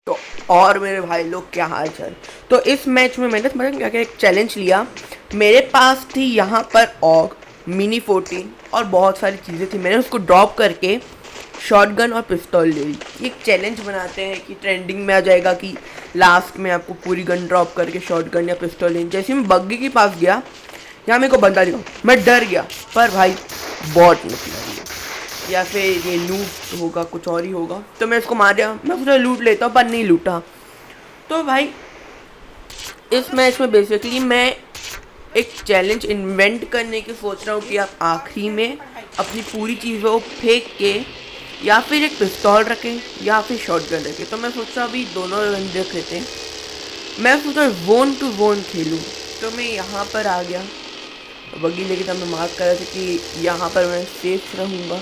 तो और मेरे भाई लोग क्या हाल चाल। तो इस मैच में मैंने मतलब क्या क्या एक चैलेंज लिया। मेरे पास थी यहाँ पर ऑग मिनी 14 और बहुत सारी चीज़ें थी। मैंने उसको ड्रॉप करके शॉटगन और पिस्तौल ले ली। एक चैलेंज बनाते हैं कि ट्रेंडिंग में आ जाएगा कि लास्ट में आपको पूरी गन ड्रॉप करके शॉटगन या पिस्तौल लेनी। जैसे मैं बग्गी के पास गया, यहाँ मेरे को बंदा दिखा, मैं डर गया, पर भाई बॉट निकला या फिर ये लूट होगा, कुछ और ही होगा। तो मैं इसको मार दिया, मैं पूरा लूट लेता हूँ, पर नहीं लूटा। तो भाई इस मैच में बेसिकली मैं एक चैलेंज इन्वेंट करने की सोच रहा हूँ कि आप आखिरी में अपनी पूरी चीज़ों को फेंक के या फिर एक पिस्तौल रखें या फिर शॉटगन रखें। तो मैं सोच रहा अभी दोनों गन रख लेते हैं। मैं सोचा वोन टू वोन खेलूँ, तो मैं यहाँ पर आ गया। बगी लेके तब मैं मार्क कर रहा था कि यहाँ पर मैं सेफ रहूँगा।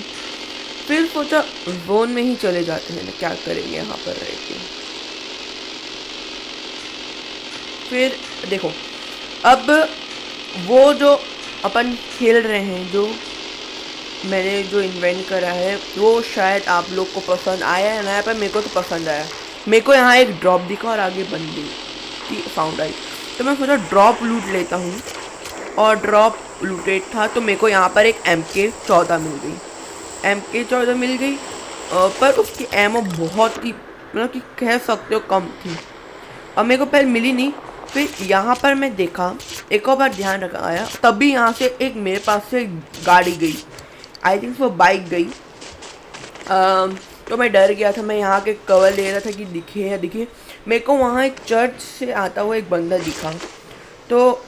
फिर सोचा जोन में ही चले जाते हैं ना, क्या करेंगे यहाँ पर रह के। फिर देखो, अब वो जो अपन खेल रहे हैं, जो मैंने जो इन्वेंट करा है, वो शायद आप लोग को पसंद आया है ना, पर मेरे को तो पसंद आया। मेरे को यहाँ एक ड्रॉप दिखा और आगे बंदी की साउंड आई, तो मैं सोचा ड्रॉप लूट लेता हूँ। और ड्रॉप लूटेड था तो मेरे को यहाँ पर एक MK14 मिल गई। MK14 मिल गई, पर उसकी एमओ बहुत ही मतलब कि कह सकते हो कम थी। अब मेरे को पहले मिली नहीं। फिर यहाँ पर मैं देखा, एक और बार ध्यान रखा आया, तभी यहाँ से एक मेरे पास से गाड़ी गई। आई थिंक वो बाइक गई। तो मैं डर गया था। मैं यहाँ के कवर ले रहा था कि दिखे या दिखे। मेरे को वहाँ एक चर्च से आता हुआ एक बंदा दिखा, तो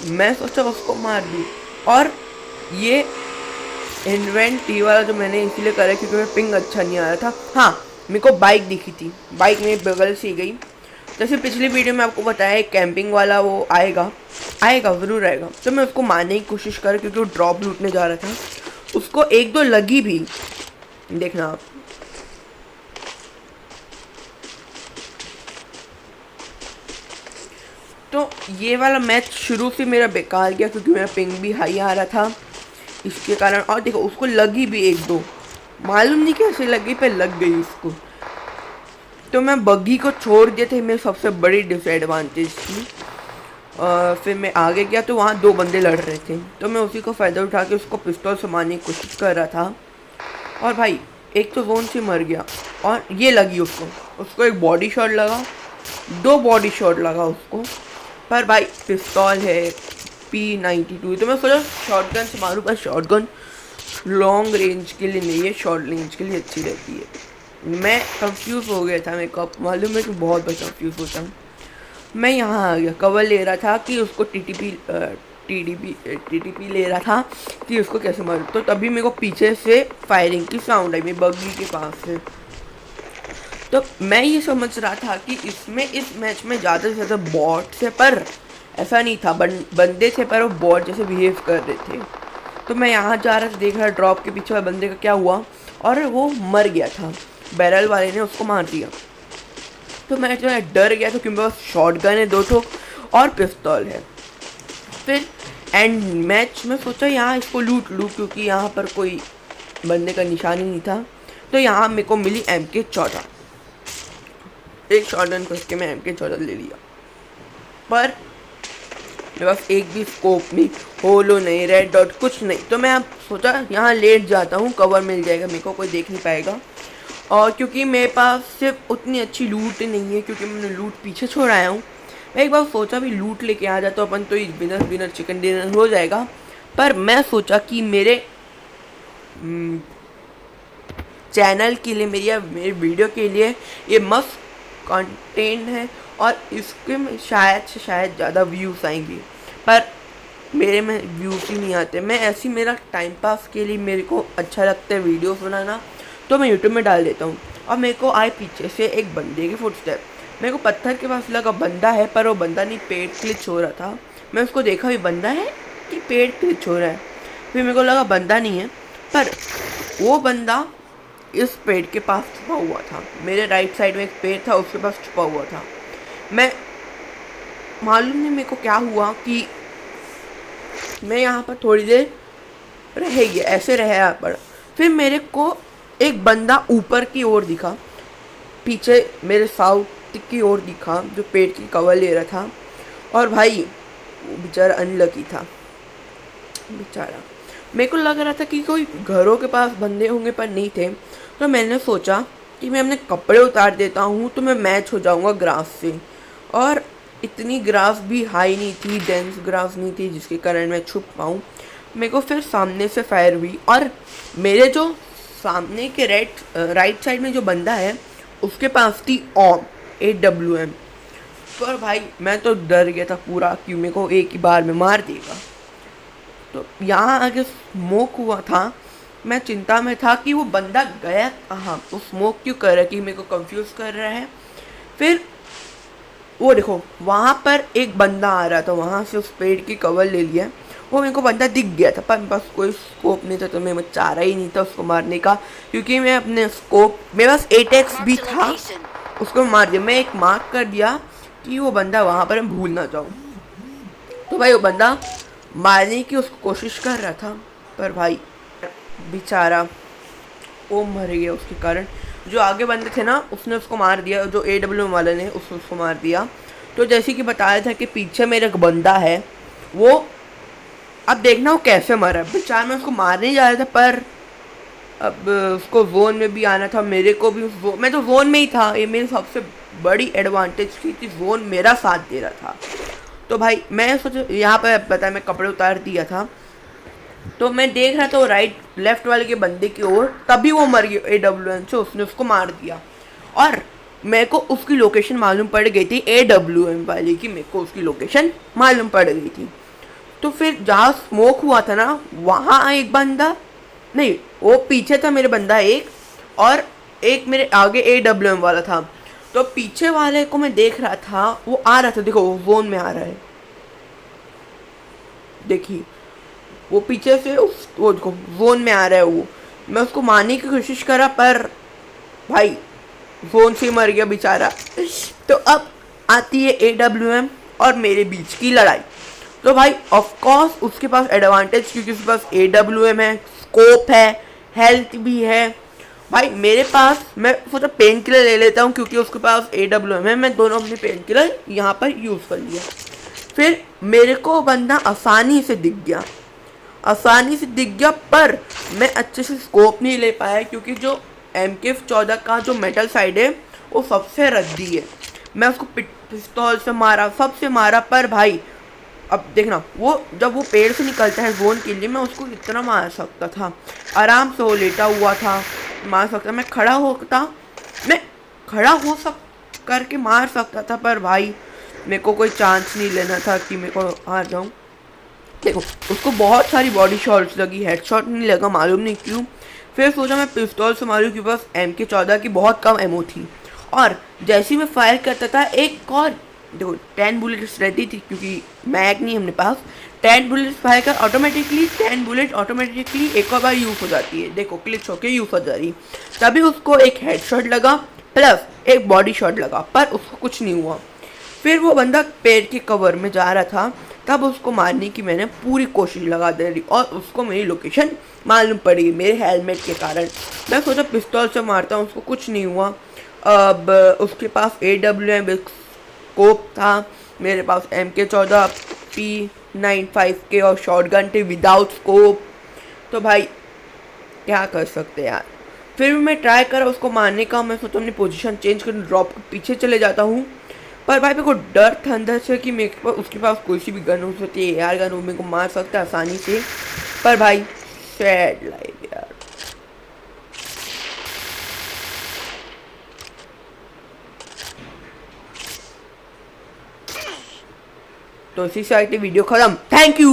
मैं सोचा उसको मार दूँ। और ये इन्वेंट ये वाला जो मैंने इसीलिए करा क्योंकि मेरा पिंग अच्छा नहीं आ रहा था। हाँ, मेरे को बाइक दिखी थी, बाइक मेरे बगल से गई। जैसे पिछली वीडियो में आपको बताया कैंपिंग वाला वो आएगा ज़रूर आएगा। तो मैं उसको मारने की कोशिश कर, क्योंकि वो ड्रॉप लूटने जा रहा था। उसको एक दो लगी भी, देखना आप। तो ये वाला मैच शुरू से मेरा बेकार गया क्योंकि मेरा पिंग भी हाई आ रहा था इसके कारण। और देखो उसको लगी भी एक दो, मालूम नहीं कैसे लगी, पे लग गई उसको। तो मैं बग्गी को छोड़ दिए थे, मेरी सबसे बड़ी डिसएडवांटेज थी। फिर मैं आगे गया तो वहाँ दो बंदे लड़ रहे थे, तो मैं उसी को फ़ायदा उठा के उसको पिस्तौल से मारने की कोशिश कर रहा था। और भाई एक तो जोन से मर गया, और ये लगी उसको एक बॉडी शॉट लगा, दो बॉडी शॉट लगा उसको। पर भाई पिस्तौल है P92, तो मैं सोचा शॉटगन से मारूं, पर शॉटगन लॉन्ग रेंज के लिए नहीं है, शॉर्ट रेंज के लिए अच्छी रहती है। मैं कंफ्यूज हो गया था, मेरे को मालूम है कि बहुत बार कंफ्यूज होता हूँ। मैं यहाँ आ गया, कवर ले रहा था कि उसको TTP ले रहा था कि उसको कैसे मारूं। तो तभी मेरे को पीछे से फायरिंग की साउंड आई, मेरी बग्गी के पास से। तो मैं ये समझ रहा था कि इस मैच में ज़्यादा से ज़्यादा बॉट थे, पर ऐसा नहीं था। बंदे थे पर वो बॉट जैसे बिहेव कर रहे थे। तो मैं यहाँ जा रहा था, देख रहा ड्रॉप के पीछे वाले बंदे का क्या हुआ, और वो मर गया था। बैरल वाले ने उसको मार दिया। तो मैं जो है डर गया था, क्योंकि मेरे पास शॉटगन है 2 ठो और पिस्तौल है। फिर एंड मैच में सोचा यहाँ इसको लूट लूँ, क्योंकि यहाँ पर कोई बंदे का निशान ही नहीं था। तो यहाँ मेरे को मिली MK14। एक शॉटगन करके मैं MK14 ले लिया, पर मेरे पास एक भी स्कोप नहीं, होलो नहीं, रेड डॉट कुछ नहीं। तो मैं अब सोचा यहाँ लेट जाता हूँ, कवर मिल जाएगा, मेरे को कोई देख नहीं पाएगा। और क्योंकि मेरे पास सिर्फ उतनी अच्छी लूट नहीं है, क्योंकि मैंने लूट पीछे छोड़ आया हूँ। मैं एक बार सोचा भी लूट लेके आ जाता हूँ अपन, तो विनर चिकन डिनर हो जाएगा। पर मैं सोचा कि मेरे चैनल के लिए, मेरी वीडियो के लिए ये मस्त कंटेंट है, और इसके में शायद से शायद ज़्यादा व्यूज़ आएंगे, पर मेरे में व्यूज़ ही नहीं आते। मैं ऐसी मेरा टाइम पास के लिए, मेरे को अच्छा लगता है वीडियोस बनाना, तो मैं यूट्यूब में डाल देता हूँ। और मेरे को आए पीछे से एक बंदे की फुटस्टेप। मेरे को पत्थर के पास लगा बंदा है, पर वो बंदा नहीं, पेड़ क्लिच हो रहा था। मैं उसको देखा भी बंदा है कि पेड़ क्लिच हो रहा है। फिर मेरे को लगा बंदा नहीं है, पर वो बंदा इस पेड़ के पास छुपा हुआ था। मेरे राइट साइड में एक पेड़ था, उसके पास छुपा हुआ था। मैं मालूम नहीं मेरे को क्या हुआ कि मैं यहाँ पर थोड़ी देर रह गया, ऐसे रहा पर। फिर मेरे को एक बंदा ऊपर की ओर दिखा, पीछे मेरे साउथ की ओर दिखा जो पेड़ की कवर ले रहा था, और भाई वो बेचारा अनलकी था बेचारा। मेरे को लग रहा था कि कोई घरों के पास बंदे होंगे पर नहीं थे, तो मैंने सोचा कि मैं अपने कपड़े उतार देता हूँ तो मैं मैच हो जाऊँगा ग्रास से। और इतनी ग्रास भी हाई नहीं थी, डेंस ग्रास नहीं थी जिसके कारण मैं छुप पाऊँ। मेरे को फिर सामने से फायर हुई और मेरे जो सामने के राइट साइड में जो बंदा है उसके पास थी ऑम AWM। पर भाई मैं तो डर गया था पूरा कि मेरे को एक ही बार में मार देगा। तो यहाँ आगे स्मोक हुआ था, मैं चिंता में था कि वो बंदा गया कहाँ, वो स्मोक क्यों कर रहा है कि मेरे को कंफ्यूज कर रहा है। फिर वो देखो वहाँ पर एक बंदा आ रहा था, वहाँ से उस पेड़ की कवर ले लिया, वो मेरे को बंदा दिख गया था पर मेरे पास कोई स्कोप नहीं था, तो मैं चाह रहा ही नहीं था उसको मारने का, क्योंकि मैं अपने स्कोप मेरे पास 8x भी था, उसको मार दिया। मैं एक मार्क कर दिया कि वो बंदा वहाँ पर मैं भूल ना जाऊँ। तो भाई वो बंदा मारने की उसको कोशिश कर रहा था, पर भाई बेचारा वो मर गया उसके कारण। जो आगे बंदे थे ना उसने उसको मार दिया, जो AWM वाले ने उसको मार दिया। तो जैसे कि बताया था कि पीछे मेरा एक बंदा है, वो अब देखना वो कैसे मरा। बेचारा मैं उसको मारने जा रहा था पर अब उसको जोन में भी आना था, मेरे को भी मैं तो जोन में ही था। ये मेरी सबसे बड़ी एडवांटेज थी कि जोन मेरा साथ दे रहा था। तो भाई मैं सोचा यहाँ पर पता है मैं कपड़े उतार दिया था, तो मैं देख रहा था वो राइट लेफ्ट वाले के बंदे की ओर, तभी वो मर गया AWM से, उसने उसको मार दिया। और मेरे को उसकी लोकेशन मालूम पड़ गई थी, AWM वाले की मेरे को उसकी लोकेशन मालूम पड़ गई थी। तो फिर जहाँ स्मोक हुआ था ना वहाँ एक बंदा, नहीं वो पीछे था मेरे बंदा एक, और एक मेरे आगे AWM वाला था। तो पीछे वाले को मैं देख रहा था, वो आ रहा था, देखो वो जोन में आ रहा है, देखिए वो पीछे से वो देखो जोन में आ रहा है वो। मैं उसको मारने की कोशिश करा पर भाई जोन से मर गया बेचारा। तो अब आती है AWM और मेरे बीच की लड़ाई। तो भाई ऑफ कोर्स उसके पास एडवांटेज, क्योंकि उसके पास AWM है, स्कोप है, हेल्थ भी है। भाई मेरे पास, मैं सोचा पेन किलर ले लेता हूँ क्योंकि उसके पास AWM है, मैं दोनों अपने पेन किलर यहाँ पर यूज़ कर लिया। फिर मेरे को बंदा आसानी से दिख गया पर मैं अच्छे से स्कोप नहीं ले पाया, क्योंकि जो MK14 का जो मेटल साइड है वो सबसे रद्दी है। मैं उसको पिस्तौल से मारा, सबसे मारा, पर भाई अब देखना वो जब वो पेड़ से निकलता है जोन के लिए, मैं उसको इतना मार सकता था, आराम से वो लेटा हुआ था, मार सकता। मैं खड़ा हो करके मार सकता था, पर भाई मेरे को कोई चांस नहीं लेना था कि मेरे को हार जाऊँ। देखो उसको बहुत सारी बॉडी शॉट्स लगी, हेडशॉट नहीं लगा, मालूम नहीं क्यों। फिर सोचा मैं पिस्तौल से मारूं, क्योंकि बस MK14 की बहुत कम एमो थी, और जैसे ही मैं फायर करता था एक और देखो 10 बुलेट्स रहती थी, क्योंकि मैग नहीं हमने पास। 10 बुलेट्स फायर कर ऑटोमेटिकली 10 बुलेट ऑटोमेटिकली एक और बार यूज़ हो जाती है, देखो क्लिक होके यूज़ हो जा रही। तभी उसको एक हेडशॉट लगा प्लस एक बॉडी शॉट लगा, पर उसको कुछ नहीं हुआ। फिर वो बंदा पेड़ के कवर में जा रहा था, तब उसको मारने की मैंने पूरी कोशिश लगा दे रही, और उसको मेरी लोकेशन मालूम पड़ी मेरे हेलमेट के कारण। मैं सोचा पिस्तौल से मारता हूँ, उसको कुछ नहीं हुआ। अब उसके पास AWM स्कोप था, मेरे पास MK14 P95K और शॉटगन थी विदाउट स्कोप। तो भाई क्या कर सकते यार। फिर मैं ट्राई करा उसको मारने का, मैं सोचा अपनी पोजीशन चेंज कर ड्रॉप के पीछे चले जाता हूँ, पर भाई मेरे को डर था अंदर से कि मेरे पास उसके पास कोई सी भी गन हो सकती है यार, गन वो मेरे को मार सकता है आसानी से। पर भाई सैड लाइफ यार। तो इसी से वीडियो खत्म। Thank you.